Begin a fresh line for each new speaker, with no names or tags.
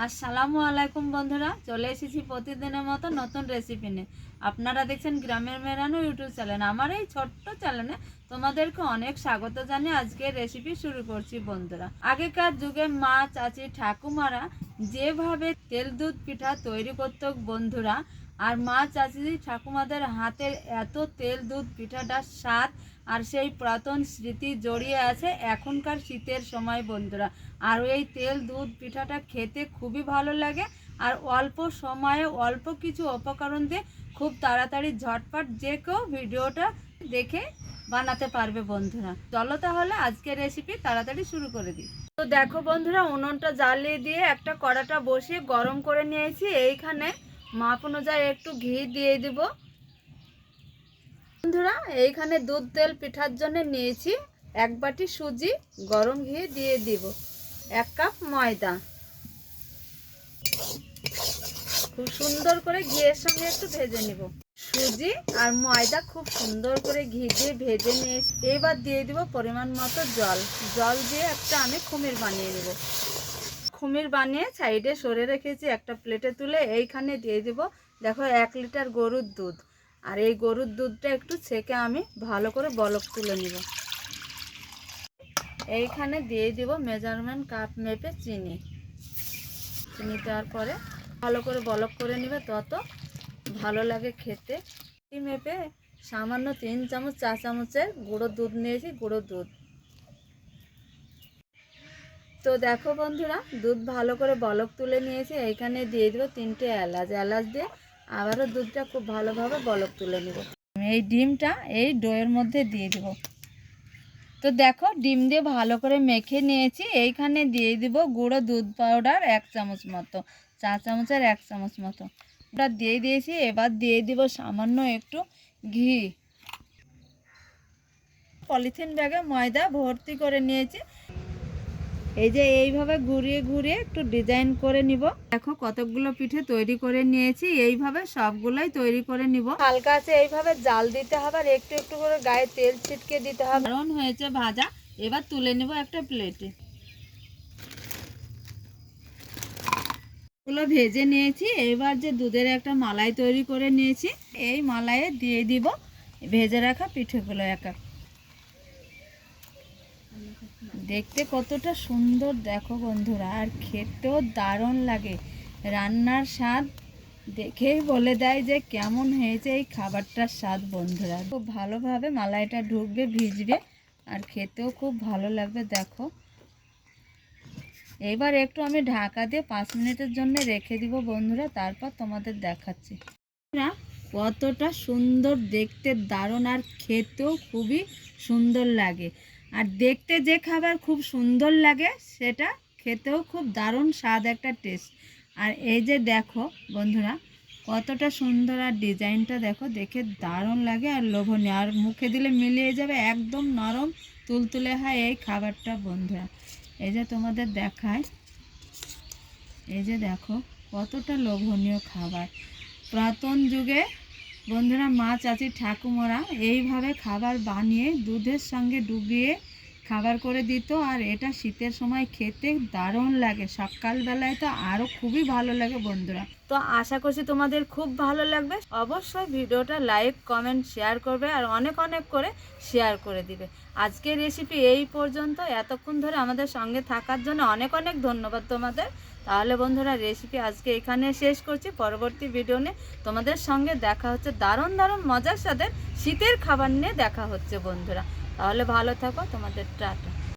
আসসালামু আলাইকুম বন্ধুরা, চলে এসেছি প্রতিদিনের মতো নতুন রেসিপি নিয়ে। আপনারা দেখছেন গ্রামের মেরানো ইউটিউব চ্যানেল। আমার এই ছোট্ট চ্যানেলে তোমাদেরকে অনেক স্বাগত জানিয়ে আজকে রেসিপি শুরু করছি বন্ধুরা। আগেকার যুগে মা, চাচি, ঠাকুমারা যেভাবে তেল দুধ পিঠা তৈরি করতো বন্ধুরা, আর মা, চাচি, ঠাকুমাদের হাতের এত তেল দুধ পিঠাটার স্বাদ আর সেই পুরাতন স্মৃতি জড়িয়ে আছে এখনকার শীতের সময় বন্ধুরা। আর এই তেল দুধ পিঠাটা খেতে খুবই ভালো লাগে, আর অল্প সময়ে অল্প কিছু উপকরণ দিয়ে খুব তাড়াতাড়ি ঝটপট যে কেউ ভিডিওটা দেখে বানাতে পারবে বন্ধুরা। চলো তাহলে আজকের রেসিপি তাড়াতাড়ি শুরু করে দিই। তো দেখো বন্ধুরা, উনুনটা জ্বালিয়ে দিয়ে একটা কড়াটা বসিয়ে গরম করে নিয়েছি। এইখানে মাপ অনুযায়ী একটু ঘি দিয়ে দিব বন্ধুরা। এইখানে দুধ তেল পিঠার জন্য নিয়েছি 1 বাটি সুজি, গরম ঘি দিয়ে দিব 1 কাপ ময়দা। খুব সুন্দর করে ঘিয়ের সঙ্গে একটু ভেজে নিব। সুজি আর ময়দা খুব সুন্দর করে ঘি দিয়ে ভেজে নিয়েছি। এবার দিয়ে দিব পরিমাণ মতো জল দিয়ে একটা আমি খুমির বানিয়ে নেব। খুমির বানিয়ে সাইডে সরে রেখেছি একটা প্লেটে তুলে। এইখানে দিয়ে দিব দেখো 1 লিটার গরুর দুধ। আর এই গরুর দুধটা একটু ছেঁকে আমি ভালো করে বলক তুলে নিব। এইখানে দিয়ে দিব মেজারমেন্ট কাপ মেপে চিনি দেওয়ার পরে ভালো করে বলক করে নেবে, তত ভালো লাগে খেতে। মেপে সামান্য 3 চামচ 4 চামচের গুঁড়ো দুধ নিয়েছি, গুঁড়ো দুধ। তো দেখো বন্ধুরা, দুধ ভালো করে বলক তুলে নিয়েছি। এইখানে দিয়ে দেবো 3টে এলাচ দিয়ে আবারও দুধটা খুব ভালোভাবে বলক তুলে নেব। এই ডিমটা এই ডোয়ের মধ্যে দিয়ে দেব। তো দেখো ডিম দিয়ে ভালো করে মেখে নিয়েছি। এইখানে দিয়ে দিব গুঁড়ো দুধ পাউডার 1 চামচ মতো, 4 চামচের 1 চামচ মতো ওটা দিয়ে দিয়েছি। এবার দিয়ে দিব সামান্য একটু ঘি। পলিথিন ব্যাগে ময়দা ভর্তি করে নিয়েছি। এই যে এইভাবে ঘুরিয়ে ঘুরিয়ে একটু ডিজাইন করে নিব। দেখো কতগুলো পিঠে তৈরি করে নিয়েছি। এইভাবে সবগুলোই তৈরি করে নিব। হালকা আছে এইভাবে জাল দিতে হবে, আর একটু একটু করে গায়ে তেল ছিটকে দিতে হবে। কারণ হয়েছে ভাজা। এবার তুলে নিব একটা প্লেটে। গুলো ভেজে নিয়েছি। এবার যে দুধের একটা মালাই তৈরি করে নিয়েছি, এই মালাইয়ে দিয়ে দিব ভেজে রাখা পিঠেগুলো এক এক। দেখতে কতটা সুন্দর দেখো বন্ধুরা, আর খেতেও দারুণ লাগে। রান্নার স্বাদ দেখেই বলে দেয় যে কেমন হয়েছে এই খাবারটার স্বাদ বন্ধুরা। খুব ভালোভাবে মালাইটা ঢুকবে, ভিজবে, আর খেতেও খুব ভালো লাগবে। দেখো এবার একটু আমি ঢাকা দিয়ে 5 মিনিটের জন্য রেখে দিব বন্ধুরা, তারপর তোমাদের দেখাচ্ছি কতটা সুন্দর দেখতে, দারুণ, আর খেতেও খুবই সুন্দর লাগে। আর দেখতে যে খাবার খুব সুন্দর লাগে সেটা খেতেও খুব দারুণ স্বাদ, একটা টেস্ট। আর এই যে দেখো বন্ধুরা কতটা সুন্দর, আর ডিজাইনটা দেখো, দেখে দারুণ লাগে আর লোভনীয়, আর মুখে দিলে মিলিয়ে যাবে। একদম নরম তুলতুলে হয় এই খাবারটা বন্ধুরা। এই যে তোমাদের দেখায়, এই যে দেখো কতটা লোভনীয় খাবার। পুরাতন যুগে বন্ধুরা মা, চাচি, ঠাকুমারা এইভাবে খাবার বানিয়ে দুধের সঙ্গে ডুবিয়ে খাবার করে দিত। আর এটা শীতের সময় খেতে দারুণ লাগে। সকালবেলায় তো আরও খুবই ভালো লাগে বন্ধুরা। তো আশা করছি তোমাদের খুব ভালো লাগবে। অবশ্যই ভিডিওটা লাইক, কমেন্ট, শেয়ার করবে, আর অনেক অনেক করে শেয়ার করে দিবে। আজকের রেসিপি এই পর্যন্ত। এতক্ষণ ধরে আমাদের সঙ্গে থাকার জন্য অনেক অনেক ধন্যবাদ তোমাদের। তাহলে বন্ধুরা রেসিপি আজকে এখানে শেষ করছি। পরবর্তী ভিডিও নিয়ে তোমাদের সঙ্গে দেখা হচ্ছে। দারুণ দারুণ মজার সাথে শীতের খাবার নিয়ে দেখা হচ্ছে বন্ধুরা। তাহলে ভালো থাকো, তোমাদের টাটা।